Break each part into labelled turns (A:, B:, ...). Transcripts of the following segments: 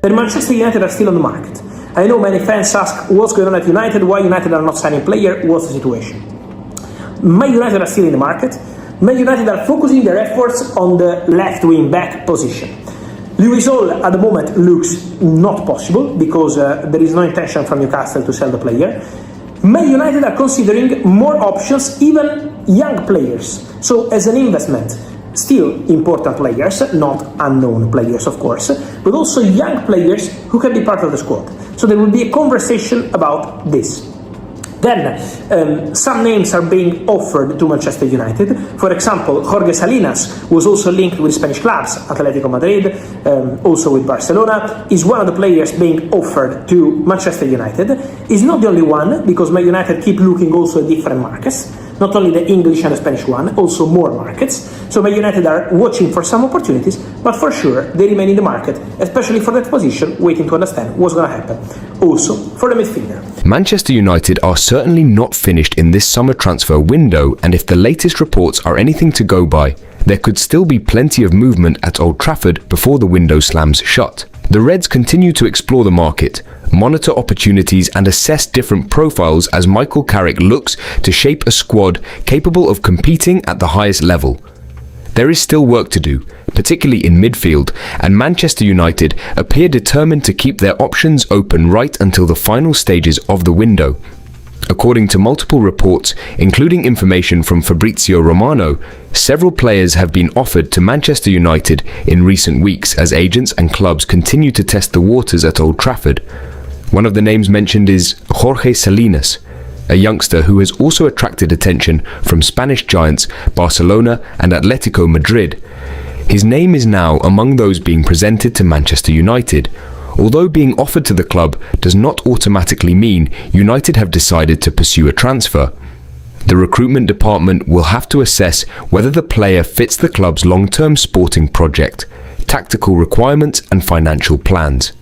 A: that Manchester United are still on the market. I know many fans ask what's going on at United, why United are not signing player, what's the situation. Man United are still in the market. Man United are focusing their efforts on the left wing back position. Lewis Hall at the moment looks not possible because there is no intention from Newcastle to sell the player. Man United are considering more options, even young players. So as an investment, still important players, not unknown players of course, but also young players who can be part of the squad. So there will be a conversation about this. Then some names are being offered to Manchester United. For example, Jorge Salinas was also linked with Spanish clubs, Atletico Madrid, also with Barcelona, is one of the players being offered to Manchester United. Is not the only one, because Man United keep looking also at different markets, not only the English and the Spanish one, also more markets. So Man United are watching for some opportunities, but for sure they remain in the market, especially for that position, waiting to understand what's going to happen. Also for the midfielder.
B: Manchester United are certainly not finished in this summer transfer window, and if the latest reports are anything to go by, there could still be plenty of movement at Old Trafford before the window slams shut. The Reds continue to explore the market, monitor opportunities and assess different profiles as Michael Carrick looks to shape a squad capable of competing at the highest level. There is still work to do, particularly in midfield, and Manchester United appear determined to keep their options open right until the final stages of the window. According to multiple reports, including information from FABRIZIO Romano, several players have been offered to Manchester United in recent weeks as agents and clubs continue to test the waters at Old Trafford. One of the names mentioned is Jorge Salinas, a youngster who has also attracted attention from Spanish giants Barcelona and Atletico Madrid. His name is now among those being presented to Manchester United. Although being offered to the club does not automatically mean United have decided to pursue a transfer. The recruitment department will have to assess whether the player fits the club's long-term sporting project, tactical requirements and financial plans.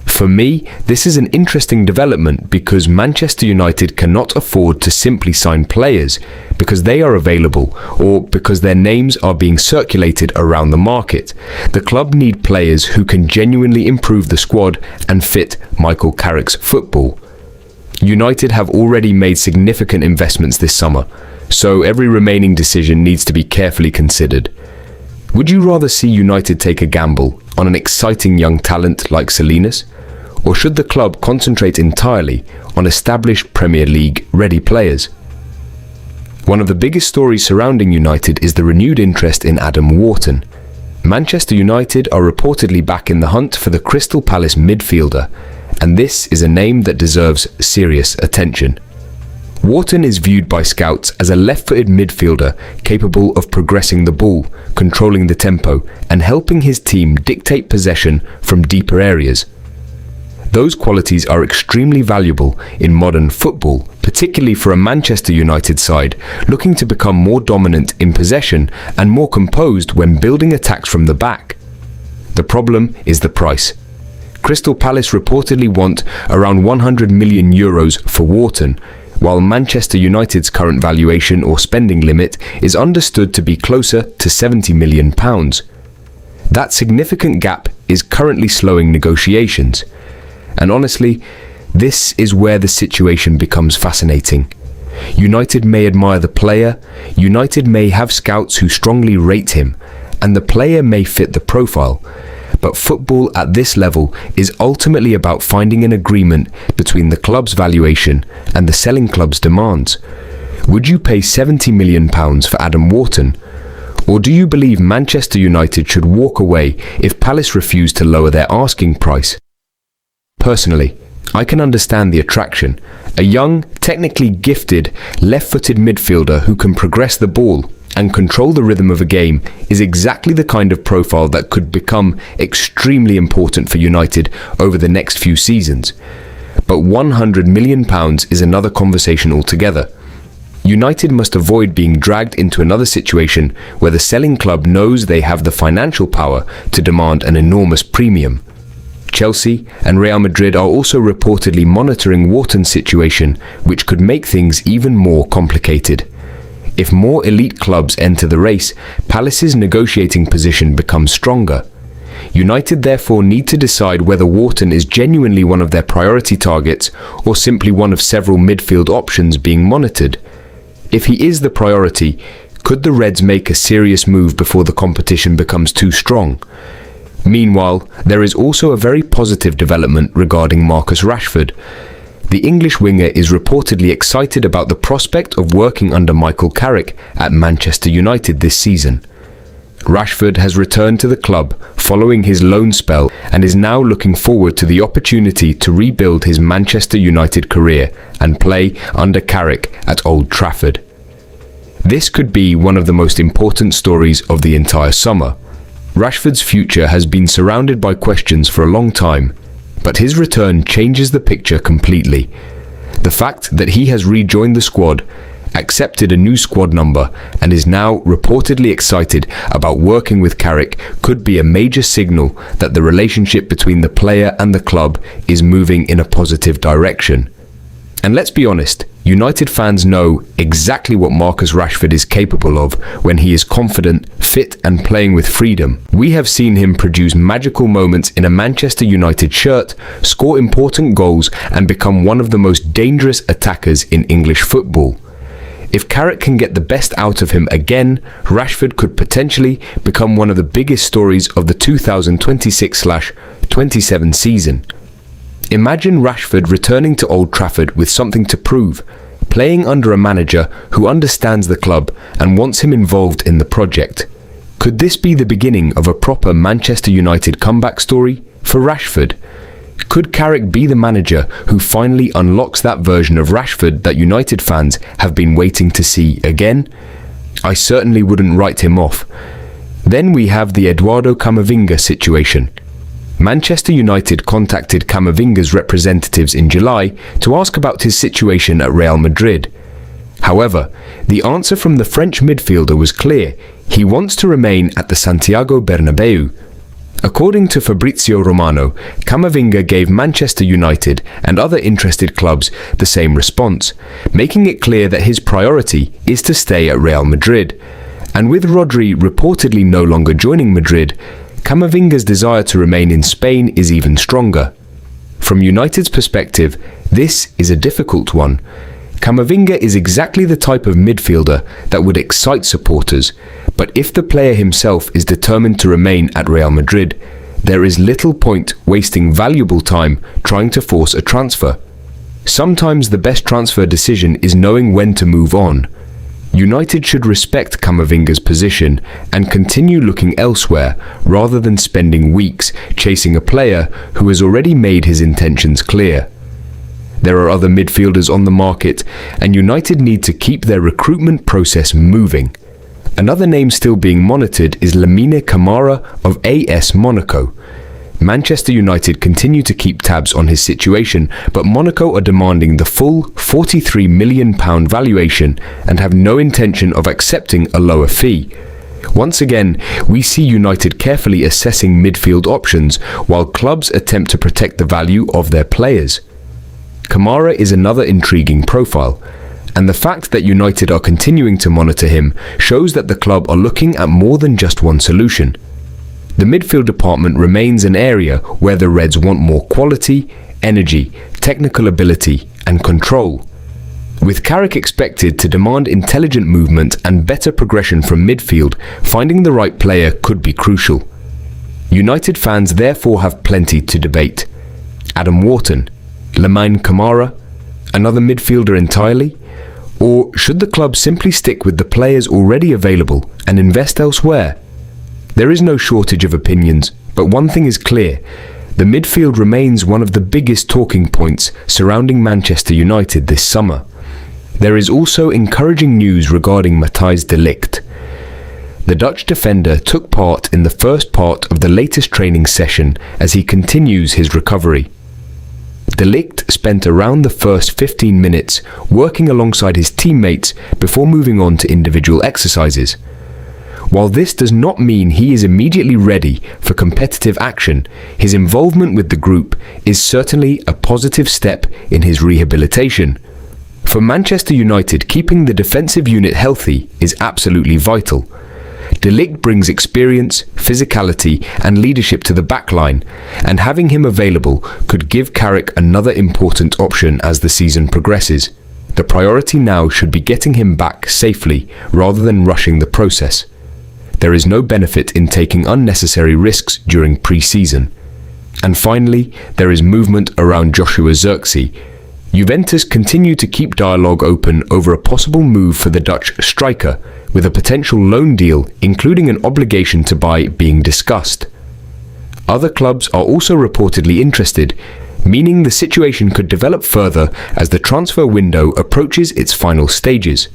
B: For me, this is an interesting development because Manchester United cannot afford to simply sign players because they are available or because their names are being circulated around the market. The club need players who can genuinely improve the squad and fit Michael Carrick's football. United have already made significant investments this summer, so every remaining decision needs to be carefully considered. Would you rather see United take a gamble on an exciting young talent like Salinas? Or should the club concentrate entirely on established Premier League-ready players? One of the biggest stories surrounding United is the renewed interest in Adam Wharton. Manchester United are reportedly back in the hunt for the Crystal Palace midfielder, and this is a name that deserves serious attention. Wharton is viewed by scouts as a left-footed midfielder capable of progressing the ball, controlling the tempo, and helping his team dictate possession from deeper areas. Those qualities are extremely valuable in modern football, particularly for a Manchester United side looking to become more dominant in possession and more composed when building attacks from the back. The problem is the price. Crystal Palace reportedly want around €100 million for Wharton, while Manchester United's current valuation or spending limit is understood to be closer to £70 million. That significant gap is currently slowing negotiations. And honestly, this is where the situation becomes fascinating. United may admire the player, United may have scouts who strongly rate him, and the player may fit the profile. But football at this level is ultimately about finding an agreement between the club's valuation and the selling club's demands. Would you pay £70 million for Adam Wharton? Or do you believe Manchester United should walk away if Palace refuse to lower their asking price? Personally, I can understand the attraction. A young, technically gifted, left-footed midfielder who can progress the ball and control the rhythm of a game is exactly the kind of profile that could become extremely important for United over the next few seasons. But £100 million is another conversation altogether. United must avoid being dragged into another situation where the selling club knows they have the financial power to demand an enormous premium. Chelsea and Real Madrid are also reportedly monitoring Wharton's situation, which could make things even more complicated. If more elite clubs enter the race, Palace's negotiating position becomes stronger. United therefore need to decide whether Wharton is genuinely one of their priority targets or simply one of several midfield options being monitored. If he is the priority, could the Reds make a serious move before the competition becomes too strong? Meanwhile, there is also a very positive development regarding Marcus Rashford. The English winger is reportedly excited about the prospect of working under Michael Carrick at Manchester United this season. Rashford has returned to the club following his loan spell and is now looking forward to the opportunity to rebuild his Manchester United career and play under Carrick at Old Trafford. This could be one of the most important stories of the entire summer. Rashford's future has been surrounded by questions for a long time, but his return changes the picture completely. The fact that he has rejoined the squad, accepted a new squad number, and is now reportedly excited about working with Carrick could be a major signal that the relationship between the player and the club is moving in a positive direction. And let's be honest, United fans know exactly what Marcus Rashford is capable of when he is confident, fit and playing with freedom. We have seen him produce magical moments in a Manchester United shirt, score important goals and become one of the most dangerous attackers in English football. If Carrick can get the best out of him again, Rashford could potentially become one of the biggest stories of the 2026/27 season. Imagine Rashford returning to Old Trafford with something to prove, playing under a manager who understands the club and wants him involved in the project. Could this be the beginning of a proper Manchester United comeback story for Rashford? Could Carrick be the manager who finally unlocks that version of Rashford that United fans have been waiting to see again? I certainly wouldn't write him off. Then we have the Eduardo Camavinga situation. Manchester United contacted Camavinga's representatives in July to ask about his situation at Real Madrid. However, the answer from the French midfielder was clear: he wants to remain at the Santiago Bernabeu. According to FABRIZIO Romano, Camavinga gave Manchester United and other interested clubs the same response, making it clear that his priority is to stay at Real Madrid. And with Rodri reportedly no longer joining Madrid, Camavinga's desire to remain in Spain is even stronger. From United's perspective, this is a difficult one. Camavinga is exactly the type of midfielder that would excite supporters, but if the player himself is determined to remain at Real Madrid, there is little point wasting valuable time trying to force a transfer. Sometimes the best transfer decision is knowing when to move on. United should respect Camavinga's position and continue looking elsewhere rather than spending weeks chasing a player who has already made his intentions clear. There are other midfielders on the market, and United need to keep their recruitment process moving. Another name still being monitored is Lamine Camara of AS Monaco. Manchester United continue to keep tabs on his situation, but Monaco are demanding the full £43 million valuation and have no intention of accepting a lower fee. Once again, we see United carefully assessing midfield options while clubs attempt to protect the value of their players. Camara is another intriguing profile, and the fact that United are continuing to monitor him shows that the club are looking at more than just one solution. The midfield department remains an area where the Reds want more quality, energy, technical ability, and control. With Carrick expected to demand intelligent movement and better progression from midfield, finding the right player could be crucial. United fans therefore have plenty to debate. Adam Wharton, Lamine Camara, another midfielder entirely? Or should the club simply stick with the players already available and invest elsewhere? There is no shortage of opinions, but one thing is clear: the midfield remains one of the biggest talking points surrounding Manchester United this summer. There is also encouraging news regarding Matthijs de Ligt. The Dutch defender took part in the first part of the latest training session as he continues his recovery. De Ligt spent around the first 15 minutes working alongside his teammates before moving on to individual exercises. While this does not mean he is immediately ready for competitive action, his involvement with the group is certainly a positive step in his rehabilitation. For Manchester United, keeping the defensive unit healthy is absolutely vital. De Ligt brings experience, physicality and leadership to the backline, and having him available could give Carrick another important option as the season progresses. The priority now should be getting him back safely rather than rushing the process. There is no benefit in taking unnecessary risks during pre-season. And finally, there is movement around Joshua Zirkzee. Juventus continue to keep dialogue open over a possible move for the Dutch striker, with a potential loan deal, including an obligation to buy, being discussed. Other clubs are also reportedly interested, meaning the situation could develop further as the transfer window approaches its final stages.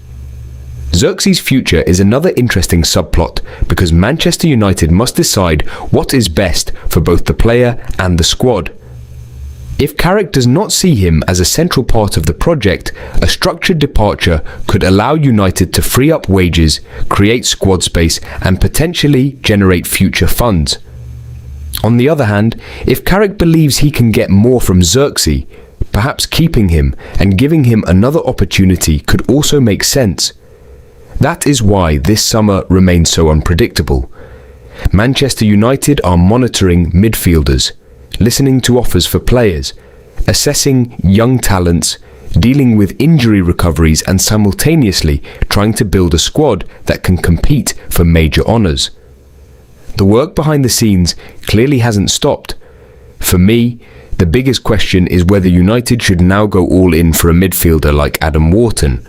B: Zirkzee's future is another interesting subplot because Manchester United must decide what is best for both the player and the squad. If Carrick does not see him as a central part of the project, a structured departure could allow United to free up wages, create squad space and potentially generate future funds. On the other hand, if Carrick believes he can get more from Zirkzee, perhaps keeping him and giving him another opportunity could also make sense. That is why this summer remains so unpredictable. Manchester United are monitoring midfielders, listening to offers for players, assessing young talents, dealing with injury recoveries and simultaneously trying to build a squad that can compete for major honours. The work behind the scenes clearly hasn't stopped. For me, the biggest question is whether United should now go all in for a midfielder like Adam Wharton.